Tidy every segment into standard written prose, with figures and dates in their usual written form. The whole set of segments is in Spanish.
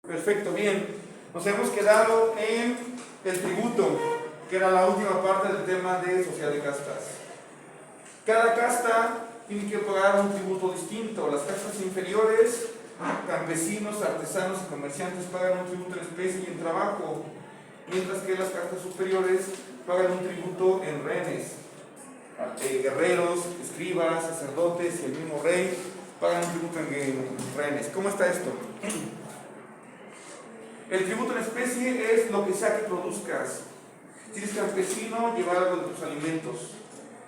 Perfecto, bien. Nos hemos quedado en el tributo, que era la última parte del tema de sociedad de castas. Cada casta tiene que pagar un tributo distinto. Las castas inferiores, campesinos, artesanos y comerciantes pagan un tributo en especie y en trabajo, mientras que las castas superiores pagan un tributo en rehenes. Guerreros, escribas, sacerdotes y el mismo rey pagan un tributo en rehenes. ¿Cómo está esto? El tributo en especie es lo que sea que produzcas. Si eres campesino, llevar algo de tus alimentos.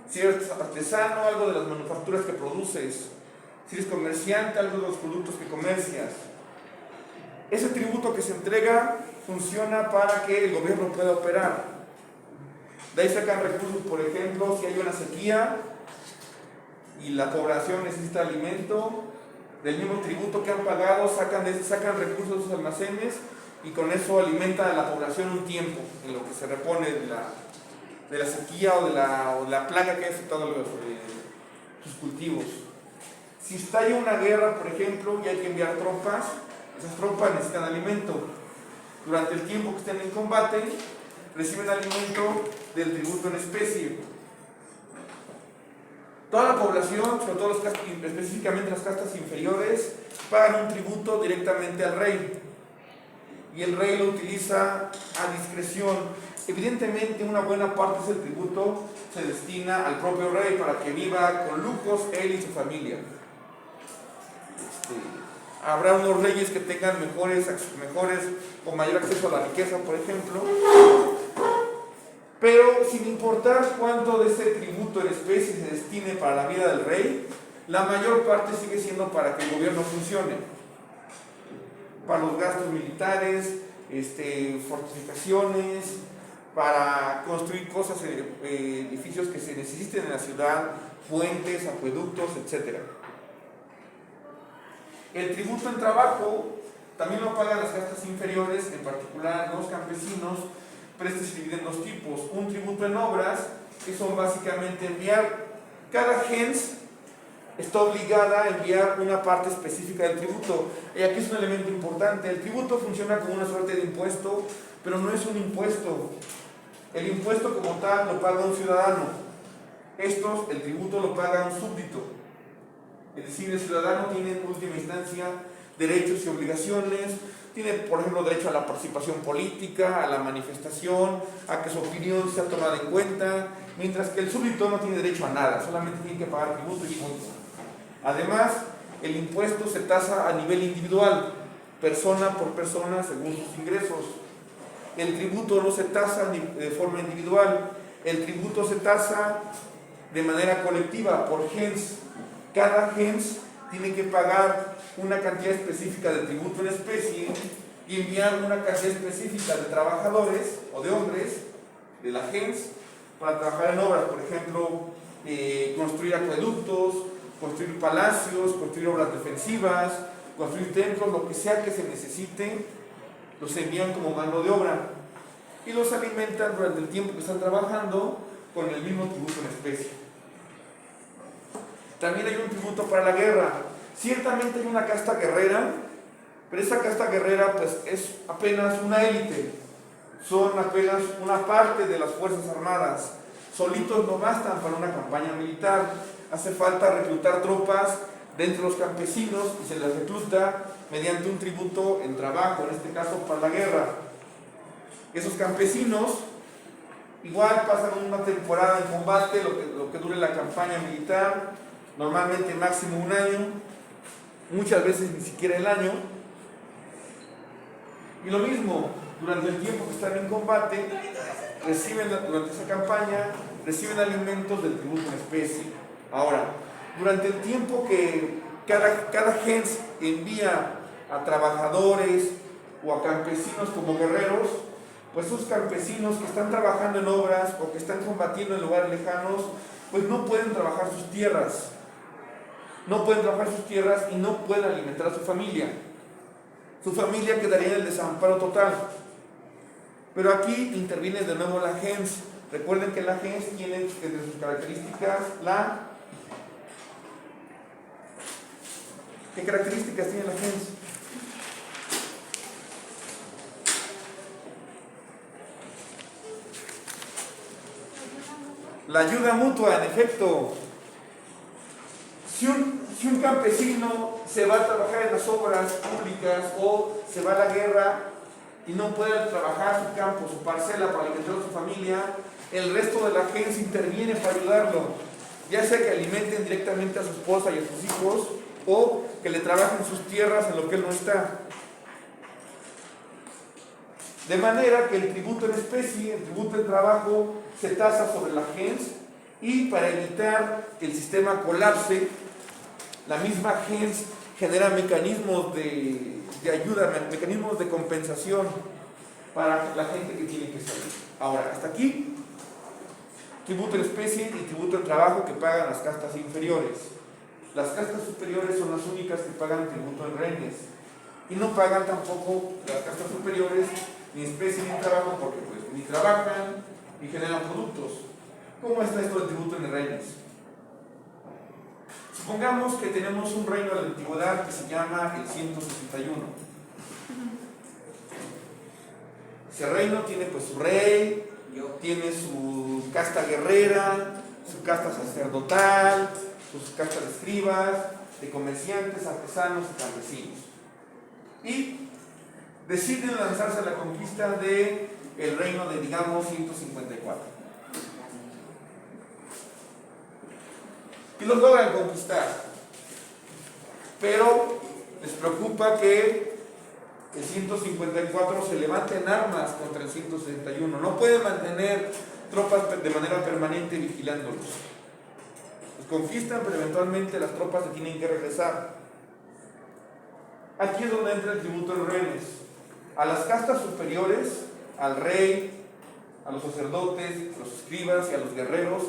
Si eres artesano, algo de las manufacturas que produces. Si eres comerciante, algo de los productos que comercias. Ese tributo que se entrega funciona para que el gobierno pueda operar. De ahí sacan recursos, por ejemplo, si hay una sequía y la población necesita alimento, del mismo tributo que han pagado, sacan recursos de sus almacenes y con eso alimenta a la población un tiempo en lo que se repone de la sequía o de la plaga que ha afectado sus cultivos. Si estalla una guerra, por ejemplo, y hay que enviar tropas, esas tropas necesitan alimento. Durante el tiempo que estén en combate, reciben alimento del tributo en especie. Toda la población, sobre todo específicamente las castas inferiores, pagan un tributo directamente al rey. Y el rey lo utiliza a discreción. Evidentemente, una buena parte de ese tributo se destina al propio rey para que viva con lujos él y su familia. Habrá unos reyes que tengan mejores o mayor acceso a la riqueza, por ejemplo, pero sin importar cuánto de ese tributo en especie se destine para la vida del rey, la mayor parte sigue siendo para que el gobierno funcione, para los gastos militares, fortificaciones, para construir cosas, edificios que se necesiten en la ciudad, puentes, acueductos, etc. El tributo en trabajo también lo pagan las castas inferiores, en particular los campesinos, pero este se divide en dos tipos. Un tributo en obras, que son básicamente enviar, cada gens está obligada a enviar una parte específica del tributo. Y aquí es un elemento importante. El tributo funciona como una suerte de impuesto, pero no es un impuesto. El impuesto como tal lo paga un ciudadano. El tributo lo paga un súbdito. Es decir, el ciudadano tiene en última instancia derechos y obligaciones. Tiene, por ejemplo, derecho a la participación política, a la manifestación, a que su opinión sea tomada en cuenta, mientras que el súbdito no tiene derecho a nada, solamente tiene que pagar tributo y punto. Además, el impuesto se tasa a nivel individual, persona por persona según sus ingresos. El tributo no se tasa de forma individual, el tributo se tasa de manera colectiva, por gens. Cada gens tiene que pagar una cantidad específica de tributo en especie y enviar una cantidad específica de trabajadores o de hombres de la gens para trabajar en obras, por ejemplo, construir acueductos, construir palacios, construir obras defensivas, construir templos, lo que sea que se necesite, los envían como mano de obra y los alimentan durante el tiempo que están trabajando con el mismo tributo en especie. También hay un tributo para la guerra. Ciertamente hay una casta guerrera, pero esa casta guerrera pues es apenas una élite, son apenas una parte de las Fuerzas Armadas. Solitos no bastan para una campaña militar, hace falta reclutar tropas de entre los campesinos y se les recluta mediante un tributo en trabajo, en este caso para la guerra. Esos campesinos igual pasan una temporada en combate, lo que dure la campaña militar, normalmente máximo un año, muchas veces ni siquiera el año. Y lo mismo, durante el tiempo que están en combate, durante esa campaña, reciben alimentos del tributo en especie. Ahora, durante el tiempo que cada gens envía a trabajadores o a campesinos como guerreros, pues esos campesinos que están trabajando en obras o que están combatiendo en lugares lejanos, pues no pueden trabajar sus tierras. No pueden trabajar sus tierras y no pueden alimentar a su familia. Su familia quedaría en el desamparo total. Pero aquí interviene de nuevo la gens. Recuerden que la gens tiene entre sus características ¿Qué características tiene la gens? La ayuda mutua, en efecto. Si un campesino se va a trabajar en las obras públicas o se va a la guerra y no puede trabajar su campo, su parcela para alimentar a su familia, el resto de la gente interviene para ayudarlo, ya sea que alimenten directamente a su esposa y a sus hijos o que le trabajen sus tierras en lo que él no está. De manera que el tributo en especie, el tributo en trabajo, se tasa sobre la gens, y para evitar que el sistema colapse, la misma gens genera mecanismos de ayuda, mecanismos de compensación para la gente que tiene que salir. Ahora, hasta aquí, tributo en especie y tributo en trabajo que pagan las castas inferiores. Las castas superiores son las únicas que pagan tributo en rehenes, y no pagan tampoco las castas superiores ni especie ni trabajo, porque pues ni trabajan ni generan productos. ¿Cómo está esto del tributo en rehenes? Supongamos que tenemos un reino de la antigüedad que se llama el 161. Ese reino tiene pues su rey, tiene su casta guerrera, su casta sacerdotal, sus castas de escribas, de comerciantes, artesanos y campesinos. Y deciden lanzarse a la conquista del reino de, digamos, 154. Y los logran conquistar. Pero les preocupa que el 154 se levante en armas contra el 161. No pueden mantener tropas de manera permanente vigilándolos. Los conquistan, pero eventualmente las tropas se tienen que regresar. Aquí es donde entra el tributo en rehenes. A las castas superiores, al rey, a los sacerdotes, a los escribas y a los guerreros,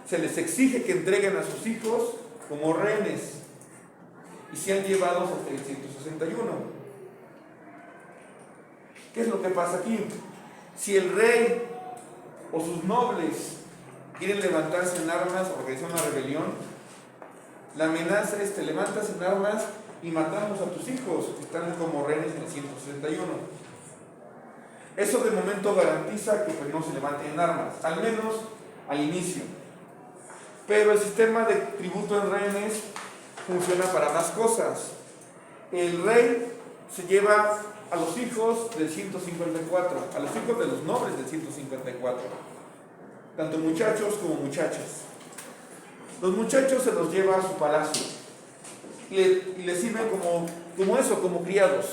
se les exige que entreguen a sus hijos como rehenes y sean llevados hasta el 161. ¿Qué es lo que pasa aquí? Si el rey o sus nobles quieren levantarse en armas o organizar una rebelión, la amenaza es: te levantas en armas y matamos a tus hijos que están como rehenes en el 161. Eso de momento garantiza que pues no se levanten en armas, al menos al inicio. Pero el sistema de tributo en rehenes funciona para más cosas. El rey se lleva a los hijos del 154, a los hijos de los nobles del 154, tanto muchachos como muchachas. Los muchachos se los lleva a su palacio y les sirven como criados.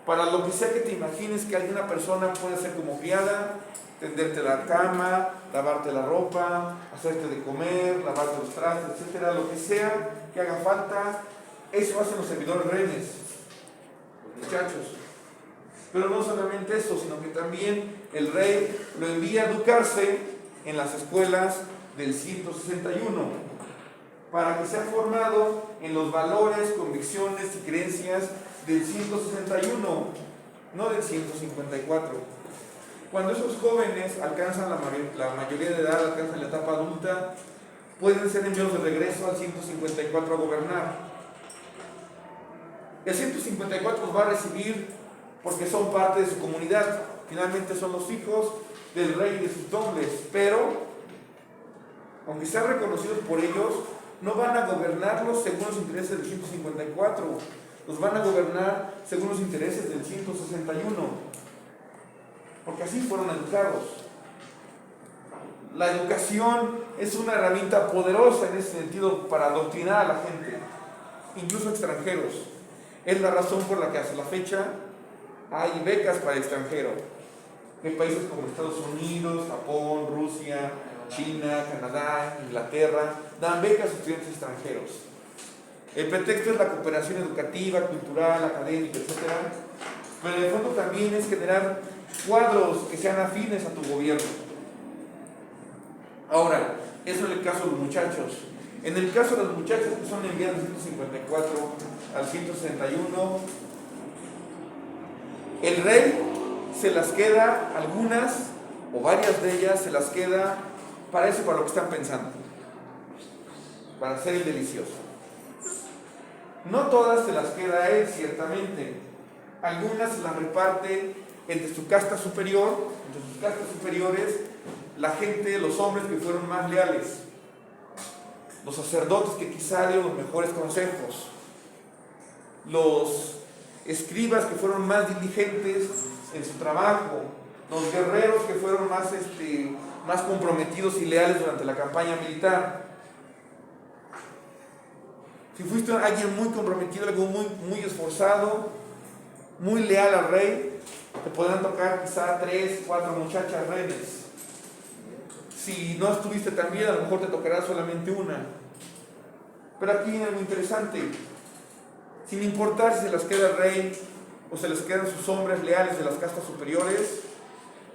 Para lo que sea que te imagines que alguna persona puede ser como criada: tenderte la cama, lavarte la ropa, hacerte de comer, lavarte los trastes, etcétera, lo que sea que haga falta, eso hacen los servidores rehenes, los muchachos. Pero no solamente eso, sino que también el rey lo envía a educarse en las escuelas del 161, para que sea formado en los valores, convicciones y creencias del 161, no del 154. Cuando esos jóvenes alcanzan la mayoría de edad, alcanzan la etapa adulta, pueden ser enviados de regreso al 154 a gobernar. El 154 los va a recibir porque son parte de su comunidad. Finalmente son los hijos del rey y de sus nobles, pero aunque sean reconocidos por ellos, no van a gobernarlos según los intereses del 154, los van a gobernar según los intereses del 161. Porque así fueron educados. La educación es una herramienta poderosa en ese sentido para adoctrinar a la gente, incluso extranjeros. Es la razón por la que hasta la fecha hay becas para extranjeros en países como Estados Unidos, Japón, Rusia, China, Canadá, Inglaterra. Dan becas a estudiantes extranjeros. El pretexto es la cooperación educativa, cultural, académica, etc. Pero en el fondo también es generar cuadros que sean afines a tu gobierno. Ahora, eso es el caso de los muchachos. En el caso de los muchachos que son enviados del 154 al 161, el rey se las queda, algunas o varias de ellas se las queda para eso, para lo que están pensando, para hacer el delicioso. No todas se las queda a él, ciertamente. Algunas se las reparte entre su casta superior, entre sus castas superiores, la gente, los hombres que fueron más leales, los sacerdotes que quizá dieron los mejores consejos, los escribas que fueron más diligentes en su trabajo, los guerreros que fueron más comprometidos y leales durante la campaña militar. Si fuiste alguien muy comprometido, algo muy esforzado, muy leal al rey, te podrán tocar quizá 3, 4 muchachas reines. Si no estuviste tan bien, a lo mejor te tocará solamente una. Pero aquí viene algo interesante. Sin importar si se las queda el rey o se les quedan sus hombres leales de las castas superiores,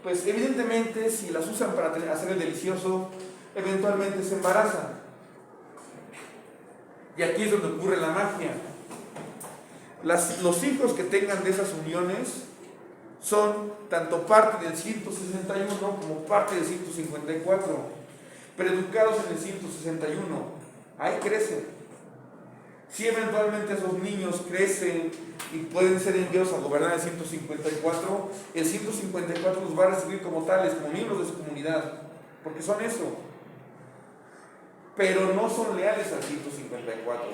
pues evidentemente si las usan para hacer el delicioso, eventualmente se embarazan. Y aquí es donde ocurre la magia. Los hijos que tengan de esas uniones son tanto parte del 161 como parte del 154, pero educados en el 161. Ahí crecen. Si eventualmente esos niños crecen y pueden ser enviados a gobernar el 154, el 154 los va a recibir como tales, como miembros de su comunidad, porque son eso. Pero no son leales al 154,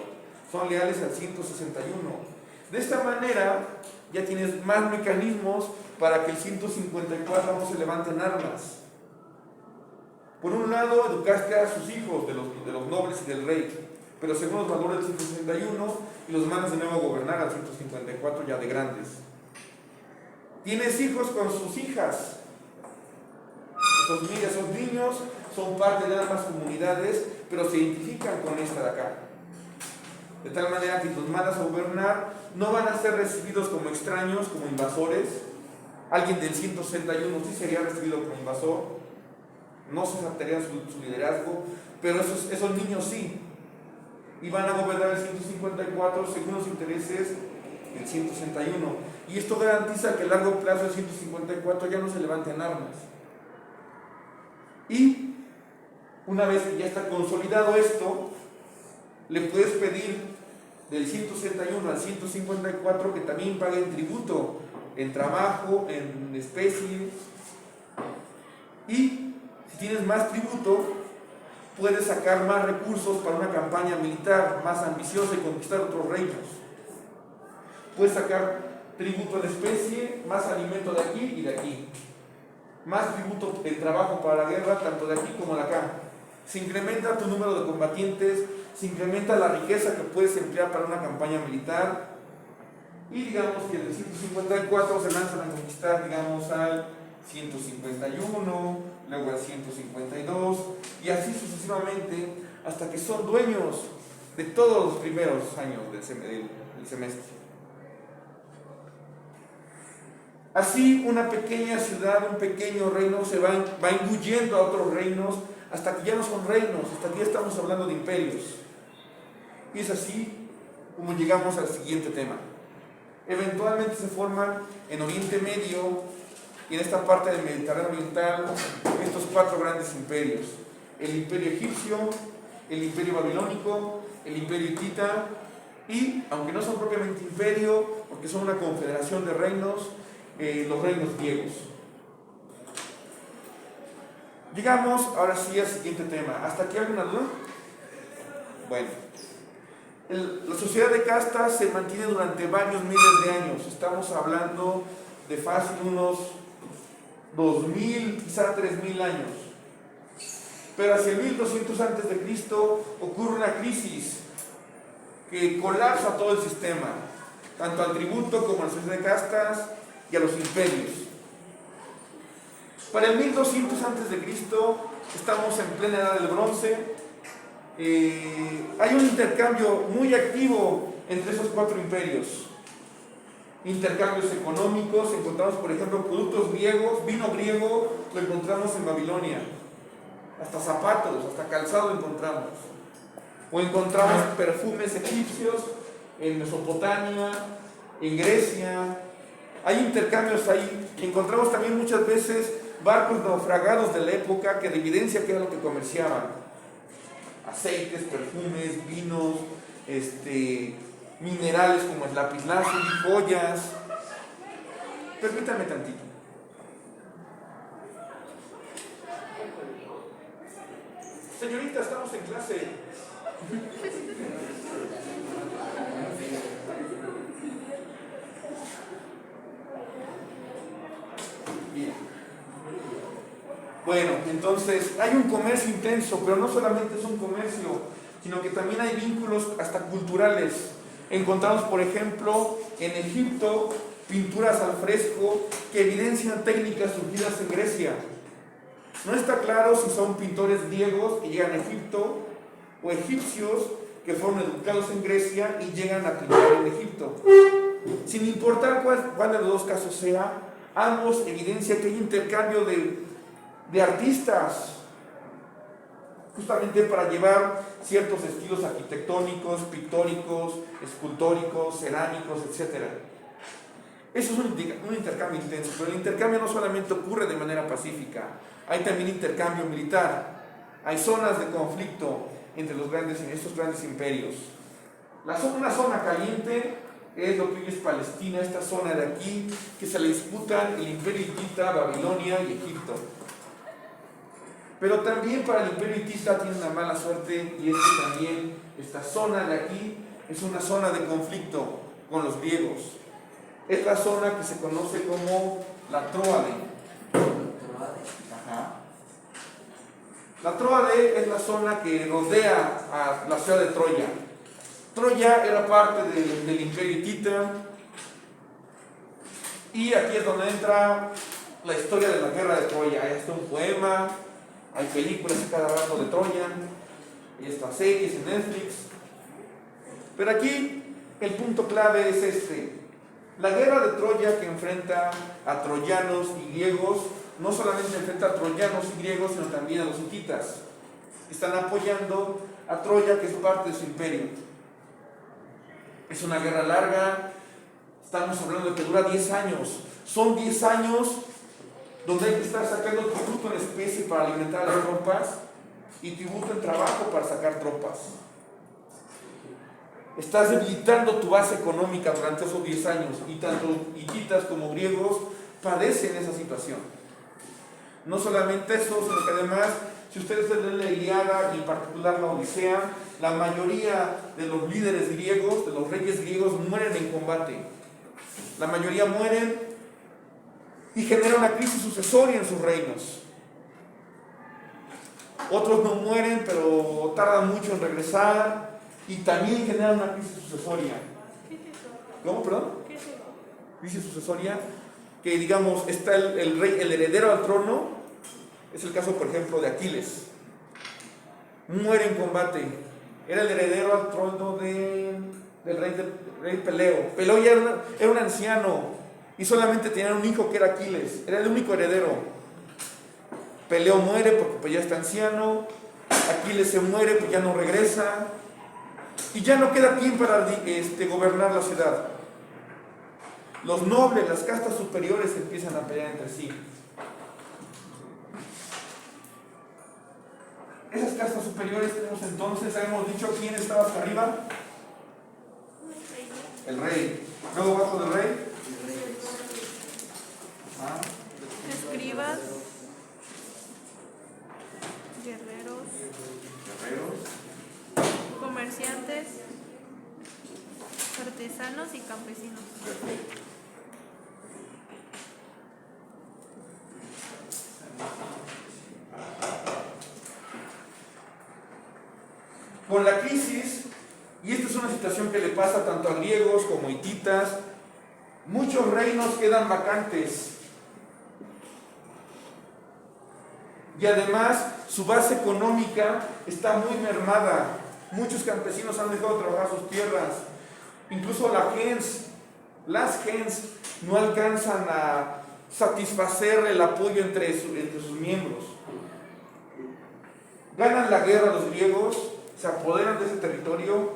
son leales al 161. De esta manera ya tienes más mecanismos para que el 154 no se levante en armas. Por un lado, educaste a sus hijos de los nobles y del rey, pero según los valores del 161, y los mandas de nuevo a gobernar al 154 ya de grandes. Tienes hijos con sus hijas. Esos niños son parte de ambas comunidades, pero se identifican con esta de acá. De tal manera que los mandas a gobernar, no van a ser recibidos como extraños, como invasores. Alguien del 161 sí sería recibido como invasor, no se aceptaría su liderazgo, pero esos niños sí. Y van a gobernar el 154 según los intereses del 161. Y esto garantiza que a largo plazo el 154 ya no se levante en armas. Y una vez que ya está consolidado esto, le puedes pedir del 161 al 154 que también paguen tributo en trabajo, en especie. Y si tienes más tributo, puedes sacar más recursos para una campaña militar más ambiciosa y conquistar otros reinos. Puedes sacar tributo en especie, más alimento de aquí y de aquí. Más tributo en trabajo para la guerra, tanto de aquí como de acá. Se incrementa tu número de combatientes, se incrementa la riqueza que puedes emplear para una campaña militar. Y digamos que del 154 se lanzan a conquistar, digamos, al 151, luego al 152, y así sucesivamente, hasta que son dueños de todos los primeros años del semestre. Así una pequeña ciudad, un pequeño reino se va engullendo a otros reinos, hasta que ya no son reinos, hasta que ya estamos hablando de imperios. Y es así como llegamos al siguiente tema. Eventualmente se forman en Oriente Medio y en esta parte del Mediterráneo Oriental estos 4 grandes imperios: el imperio egipcio, el imperio babilónico, el imperio hitita y, aunque no son propiamente imperio, porque son una confederación de reinos, los reinos griegos. Llegamos ahora sí al siguiente tema. ¿Hasta aquí alguna duda? Bueno, la sociedad de castas se mantiene durante varios miles de años. Estamos hablando de fácil unos 2000, quizá 3000 años. Pero hacia el 1200 a.C. ocurre una crisis que colapsa todo el sistema, tanto al tributo como a la sociedad de castas y a los imperios. Para el 1200 a.C. estamos en plena edad del bronce. Hay un intercambio muy activo entre esos 4 imperios. Intercambios económicos, encontramos por ejemplo productos griegos, vino griego lo encontramos en Babilonia, hasta zapatos, hasta calzado encontramos, o encontramos perfumes egipcios en Mesopotamia, en Grecia. Hay intercambios ahí. Encontramos también muchas veces barcos naufragados de la época que evidencia que era lo que comerciaban: aceites, perfumes, vinos, minerales como el lapislázuli, joyas. Permítanme tantito. Señorita, estamos en clase. Bien. Bueno, entonces hay un comercio intenso, pero no solamente es un comercio, sino que también hay vínculos hasta culturales. Encontramos, por ejemplo, en Egipto, pinturas al fresco que evidencian técnicas surgidas en Grecia. No está claro si son pintores griegos que llegan a Egipto o egipcios que fueron educados en Grecia y llegan a pintar en Egipto. Sin importar cuál de los dos casos sea, ambos evidencian que hay intercambio de artistas, justamente para llevar ciertos estilos arquitectónicos, pictóricos, escultóricos, cerámicos, etc. Eso es un intercambio intenso, pero el intercambio no solamente ocurre de manera pacífica, hay también intercambio militar, hay zonas de conflicto entre estos grandes imperios. Una zona caliente es lo que hoy es Palestina, esta zona de aquí, que se le disputan el imperio hitita, Babilonia y Egipto. Pero también para el imperio hitita tiene una mala suerte, y es que también esta zona de aquí es una zona de conflicto con los griegos. Es la zona que se conoce como la Tróade. Ajá. La Tróade es la zona que rodea a la ciudad de Troya. Troya era parte del imperio hitita, y aquí es donde entra la historia de la guerra de Troya. Ahí está un poema, hay películas cada rato de Troya, y estas series en Netflix. Pero aquí el punto clave es este: la guerra de Troya, que enfrenta a troyanos y griegos, no solamente enfrenta a troyanos y griegos, sino también a los hititas. Están apoyando a Troya, que es parte de su imperio. Es una guerra larga, estamos hablando de que dura 10 años. Son 10 años donde hay que estar sacando tributo en especie para alimentar a las tropas y tributo en trabajo para sacar tropas. Estás debilitando tu base económica durante esos 10 años, y tanto hititas como griegos padecen esa situación. No solamente eso, sino que además, si ustedes leen la Ilíada y en particular la Odisea, la mayoría de los líderes griegos, de los reyes griegos, mueren en combate. La mayoría mueren y genera una crisis sucesoria en sus reinos. Otros no mueren, pero tardan mucho en regresar y también generan una crisis sucesoria. ¿Qué es eso? ¿Cómo, perdón? ¿Qué es eso? Crisis sucesoria, que digamos, está el rey, el heredero al trono. Es el caso, por ejemplo, de Aquiles. Muere en combate. Era el heredero al trono del rey Peleo. Peleo ya era un anciano y solamente tenía un hijo que era Aquiles. Era el único heredero. Peleo muere porque pues ya está anciano. Aquiles se muere porque ya no regresa. Y ya no queda quien para gobernar la ciudad. Los nobles, las castas superiores empiezan a pelear entre sí. Esas castas superiores tenemos entonces, habíamos dicho quién estaba hasta arriba. El rey. Luego abajo del rey. Escribas, guerreros, comerciantes, artesanos y campesinos. Con la crisis, y esta es una situación que le pasa tanto a griegos como a hititas, muchos reinos quedan vacantes. Y además, su base económica está muy mermada. Muchos campesinos han dejado de trabajar sus tierras. Incluso las gens no alcanzan a satisfacer el apoyo entre sus miembros. Ganan la guerra los griegos, se apoderan de ese territorio,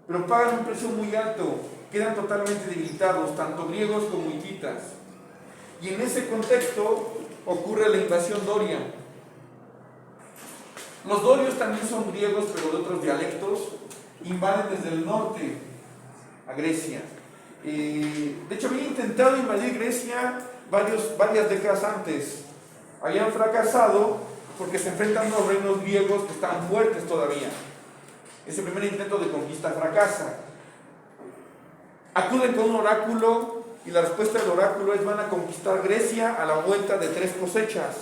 pero pagan un precio muy alto, quedan totalmente debilitados, tanto griegos como hititas. Y en ese contexto ocurre la invasión doria. Los dorios también son griegos, pero de otros dialectos, invaden desde el norte a Grecia. De hecho, habían intentado invadir Grecia varias décadas antes. Habían fracasado porque se enfrentan a unos reinos griegos que están fuertes todavía. Ese primer intento de conquista fracasa. Acuden con un oráculo y la respuesta del oráculo es: van a conquistar Grecia a la vuelta de 3 cosechas.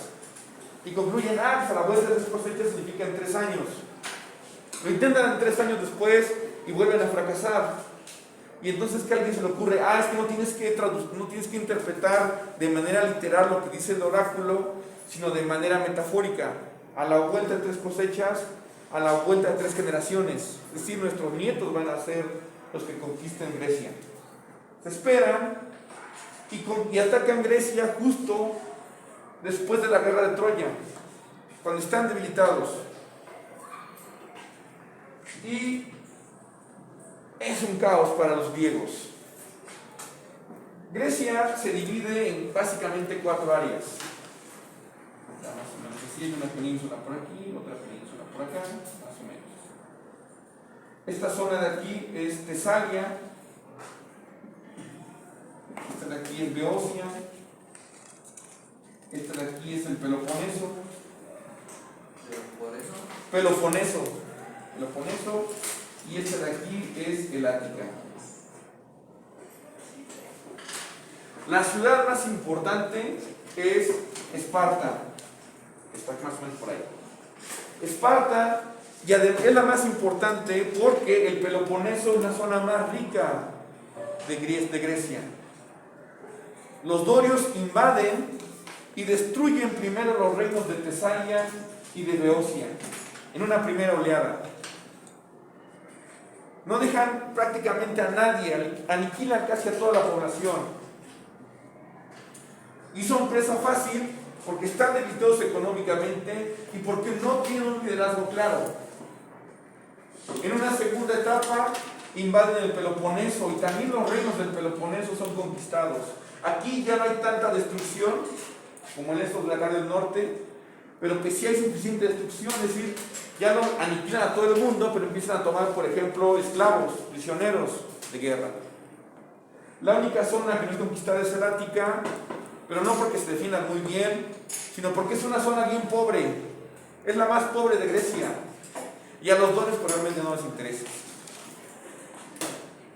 Y concluyen: pues a la vuelta de 3 cosechas significa en 3 años. Lo intentan 3 años después y vuelven a fracasar. Y entonces, ¿qué a alguien se le ocurre? Es que no tienes que interpretar de manera literal lo que dice el oráculo, sino de manera metafórica. A la vuelta de 3 cosechas, a la vuelta de 3 generaciones. Es decir, nuestros nietos van a ser los que conquisten Grecia. Se esperan y atacan Grecia justo después de la guerra de Troya, cuando están debilitados. Y es un caos para los griegos. Grecia se divide en básicamente 4 áreas. Más o menos así, hay una península por aquí, otra península por acá, más o menos. Esta zona de aquí es Tesalia, esta de aquí es Beocia, esta de aquí es el Peloponeso. Peloponeso, y esta de aquí es el Ática. La ciudad más importante es Esparta, está más o menos por ahí. Esparta es la más importante porque el Peloponeso es la zona más rica de Grecia. Los dorios invaden y destruyen primero los reinos de Tesalia y de Beocia en una primera oleada. No dejan prácticamente a nadie, aniquilan casi a toda la población. Y son presa fácil porque están debilitados económicamente y porque no tienen un liderazgo claro. En una segunda etapa invaden el Peloponeso y también los reinos del Peloponeso son conquistados. Aquí ya no hay tanta destrucción como en estos de acá del norte, pero que sí hay suficiente destrucción, es decir, ya no aniquilan a todo el mundo, pero empiezan a tomar, por ejemplo, esclavos, prisioneros de guerra. La única zona que no es conquistada es el Ática, pero no porque se defiendan muy bien, sino porque es una zona bien pobre, es la más pobre de Grecia, y a los dorios pues, realmente no les interesa.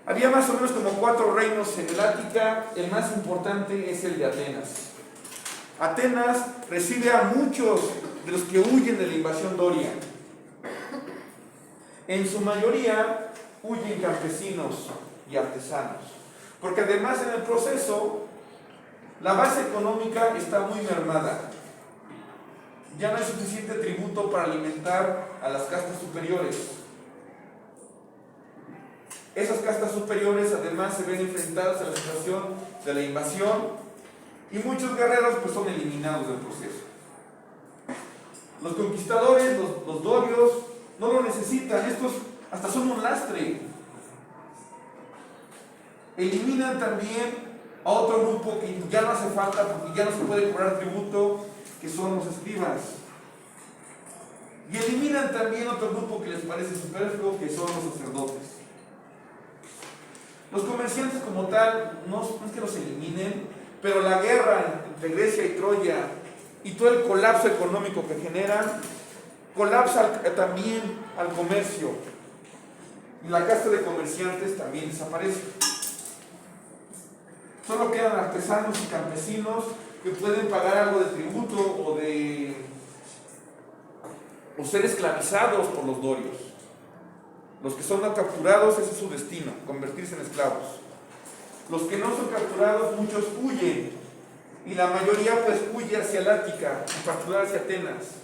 Había más o menos como 4 reinos en el Ática, el más importante es el de Atenas. Atenas recibe a muchos de los que huyen de la invasión doria. En su mayoría huyen campesinos y artesanos, porque además en el proceso la base económica está muy mermada. Ya no hay suficiente tributo para alimentar a las castas superiores. Esas castas superiores además se ven enfrentadas a la situación de la invasión y muchos guerreros pues son eliminados del proceso. Los conquistadores, los dorios, no lo necesitan, estos hasta son un lastre. Eliminan también a otro grupo que ya no hace falta porque ya no se puede cobrar tributo, que son los escribas. Y eliminan también otro grupo que les parece superfluo, que son los sacerdotes. Los comerciantes como tal, no es que los eliminen, pero la guerra entre Grecia y Troya y todo el colapso económico que generan, colapsa también al comercio. Y la casta de comerciantes también desaparece. Solo quedan artesanos y campesinos que pueden pagar algo de tributo o ser esclavizados por los dorios. Los que son capturados, ese es su destino, convertirse en esclavos. Los que no son capturados, muchos huyen, y la mayoría pues huye hacia el Ática, en particular hacia Atenas,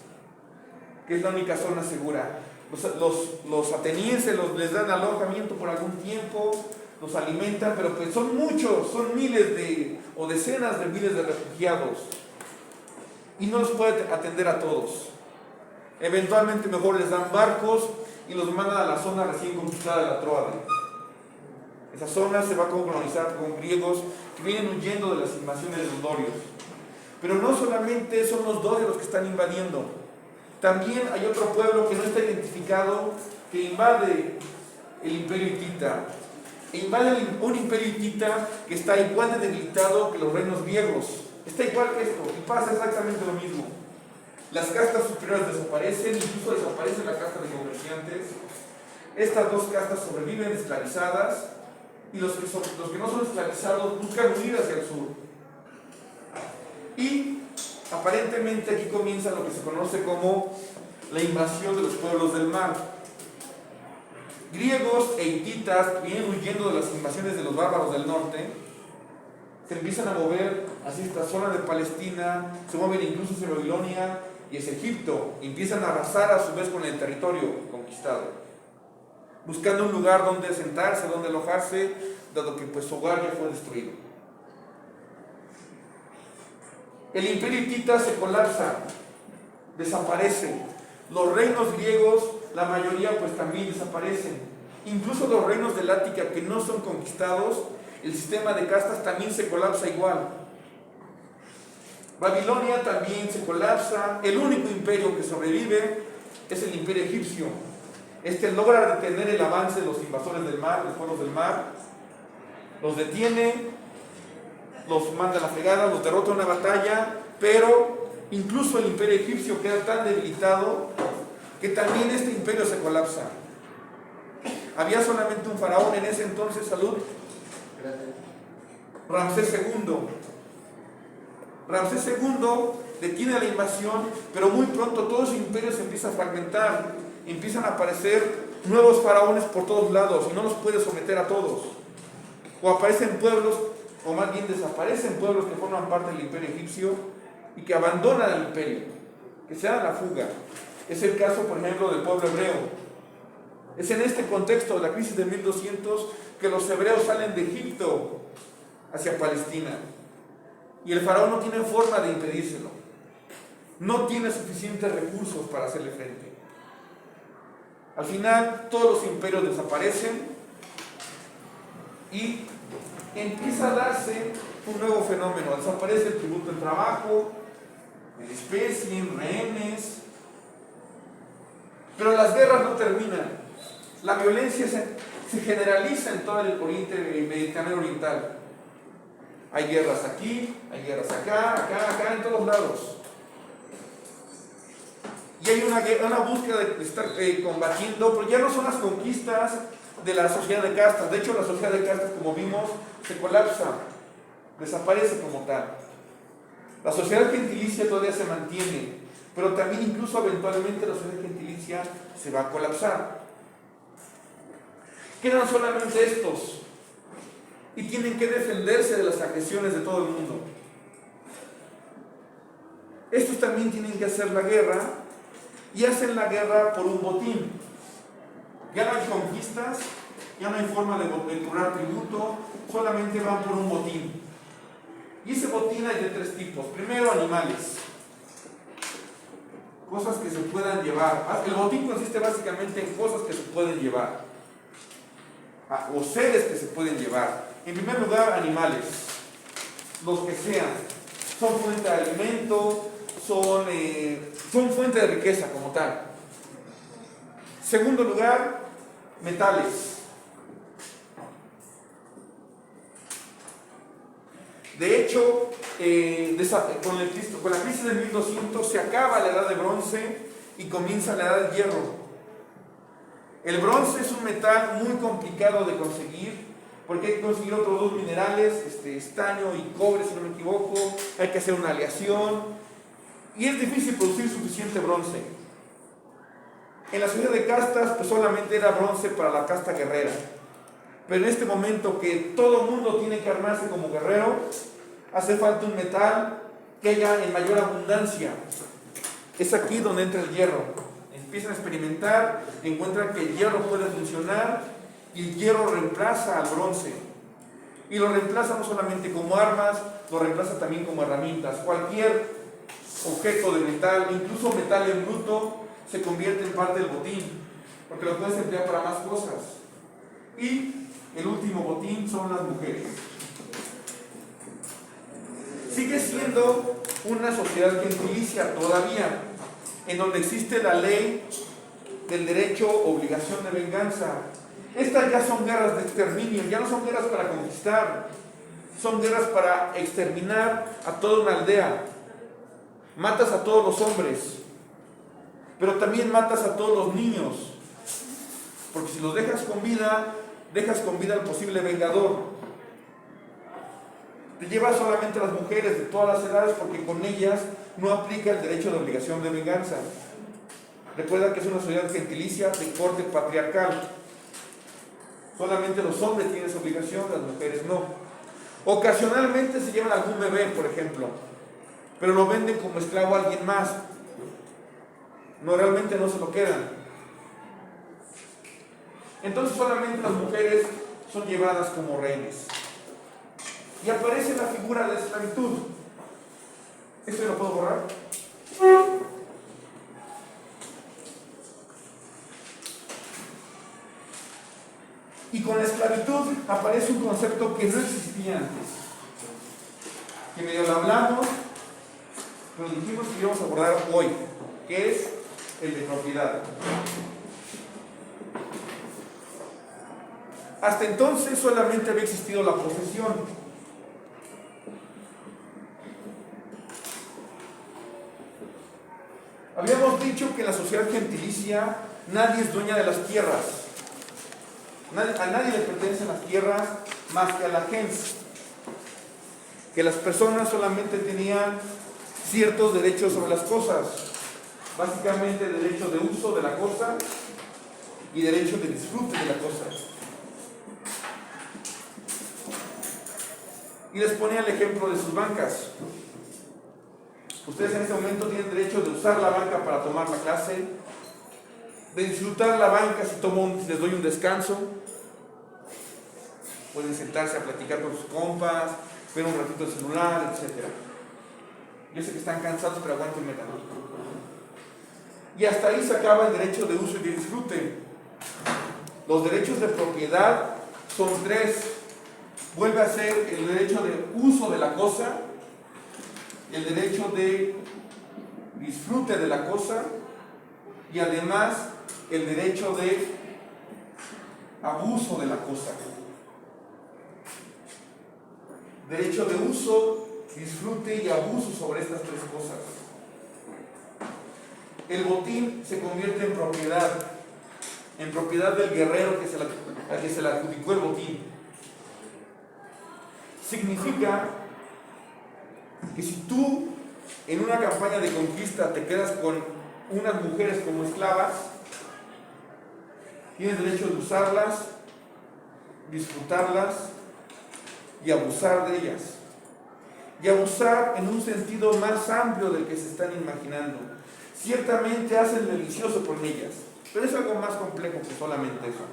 que es la única zona segura. Los atenienses les dan alojamiento por algún tiempo, los alimentan, pero pues son muchos, son miles o decenas de miles de refugiados, y no los puede atender a todos. Eventualmente mejor les dan barcos y los mandan a la zona recién conquistada de la Tróada. Esa zona se va a colonizar con griegos que vienen huyendo de las invasiones de los dorios. Pero no solamente son los dorios los que están invadiendo, también hay otro pueblo que no está identificado que invade el imperio hitita. E invade un imperio hitita que está igual de debilitado que los reinos griegos. Está igual que esto y pasa exactamente lo mismo. las castas superiores desaparecen, incluso desaparece la casta de comerciantes. Estas dos castas sobreviven esclavizadas y los que no son esclavizados buscan huir hacia el sur. Y aparentemente aquí comienza lo que se conoce como la invasión de los pueblos del mar. Griegos e hititas vienen huyendo de las invasiones de los bárbaros del norte, se empiezan a mover hacia esta zona de Palestina, se mueven incluso hacia Babilonia y hacia Egipto, y empiezan a arrasar a su vez con el territorio conquistado, buscando un lugar donde sentarse, donde alojarse, dado que pues su hogar ya fue destruido. El imperio hitita se colapsa, desaparece. Los reinos griegos, la mayoría pues también desaparecen. Incluso los reinos del Ática que no son conquistados, el sistema de castas también se colapsa igual. Babilonia también se colapsa. El único imperio que sobrevive es el imperio egipcio. Este logra detener el avance de los invasores del mar, los pueblos del mar, los detiene, los manda a la fregada, los derrota en una batalla, pero incluso el imperio egipcio queda tan debilitado que también este imperio se colapsa. Había solamente un faraón en ese entonces, salud, Ramsés II. Ramsés II detiene la invasión, pero muy pronto todo ese imperio se empieza a fragmentar, empiezan a aparecer nuevos faraones por todos lados y no los puede someter a todos. O aparecen pueblos, o más bien desaparecen pueblos que forman parte del imperio egipcio y que abandonan el imperio, que se dan la fuga. Es el caso, por ejemplo, del pueblo hebreo. Es en este contexto de la crisis de 1200 que los hebreos salen de Egipto hacia Palestina. Y el faraón no tiene forma de impedírselo. No tiene suficientes recursos para hacerle frente. Al final, todos los imperios desaparecen y empieza a darse un nuevo fenómeno. Desaparece el tributo en trabajo, en especie, en rehenes. Pero las guerras no terminan. La violencia se generaliza en todo el Oriente Mediterráneo Oriental. Hay guerras aquí, hay guerras acá, en todos lados. Y hay una búsqueda de estar combatiendo, pero ya no son las conquistas de la sociedad de castas. De hecho, la sociedad de castas, como vimos, se colapsa, desaparece como tal. La sociedad gentilicia todavía se mantiene, pero también incluso eventualmente la sociedad gentilicia se va a colapsar. Quedan solamente estos y tienen que defenderse de las agresiones de todo el mundo. Estos también tienen que hacer la guerra y hacen la guerra por un botín. Ya no hay conquistas, ya no hay forma de cobrar tributo, solamente van por un botín. Y ese botín hay de tres tipos. Primero, animales, cosas que se puedan llevar. El botín consiste básicamente en cosas que se pueden llevar, o seres que se pueden llevar. En primer lugar, animales, los que sean, son fuente de alimento, son fuente de riqueza como tal. Segundo lugar, metales. De hecho, con la crisis de 1200 se acaba la edad de bronce y comienza la edad de hierro. El bronce es un metal muy complicado de conseguir, porque hay que conseguir otros dos minerales, estaño y cobre, si no me equivoco. Hay que hacer una aleación y es difícil producir suficiente bronce. En la sociedad de castas pues solamente era bronce para la casta guerrera, pero en este momento que todo el mundo tiene que armarse como guerrero, hace falta un metal que haya en mayor abundancia. Es aquí donde entra el hierro. Empiezan a experimentar, encuentran que el hierro puede funcionar y el hierro reemplaza al bronce. Y lo reemplaza no solamente como armas, lo reemplaza también como herramientas. Cualquier objeto de metal, incluso metal en bruto, se convierte en parte del botín, porque lo puedes emplear para más cosas. Y el último botín son las mujeres. Sigue siendo una sociedad gentilicia todavía, en donde existe la ley del derecho, obligación de venganza. Estas ya son guerras de exterminio, ya no son guerras para conquistar, son guerras para exterminar a toda una aldea. matas a todos los hombres, pero también matas a todos los niños, porque si los dejas con vida al posible vengador. Te llevas solamente a las mujeres de todas las edades, porque con ellas no aplica el derecho de obligación de venganza. Recuerda que es una sociedad gentilicia de corte patriarcal. Solamente los hombres tienen esa obligación, las mujeres no. Ocasionalmente se llevan algún bebé, por ejemplo, pero lo venden como esclavo a alguien más. No, realmente no se lo quedan. Entonces solamente las mujeres son llevadas como rehenes. Y aparece la figura de esclavitud. ¿Esto lo puedo borrar? Y con la esclavitud aparece un concepto que no existía antes, que medio lo hablamos, pero dijimos que íbamos a abordar hoy, que es el de propiedad. Hasta entonces solamente había existido la posesión. Habíamos dicho que en la sociedad gentilicia nadie es dueña de las tierras. A nadie le pertenecen las tierras más que a la gens. Que las personas solamente tenían ciertos derechos sobre las cosas. Básicamente derecho de uso de la cosa y derecho de disfrute de la cosa. Y les ponía el ejemplo de sus bancas. Ustedes en este momento tienen derecho de usar la banca para tomar la clase, de disfrutar la banca si les doy un descanso. Pueden sentarse a platicar con sus compas, ver un ratito el celular, etc. Yo sé que están cansados, pero aguántenme tanto. Y hasta ahí se acaba el derecho de uso y de disfrute. Los derechos de propiedad son tres. Vuelve a ser el derecho de uso de la cosa, el derecho de disfrute de la cosa y además el derecho de abuso de la cosa. Derecho de uso, disfrute y abuso sobre estas tres cosas. El botín se convierte en propiedad del guerrero al que se le adjudicó el botín. Significa que si tú en una campaña de conquista te quedas con unas mujeres como esclavas, tienes derecho de usarlas, disfrutarlas y abusar de ellas. Y abusar en un sentido más amplio del que se están imaginando. Ciertamente hacen delicioso con ellas, pero es algo más complejo que solamente eso.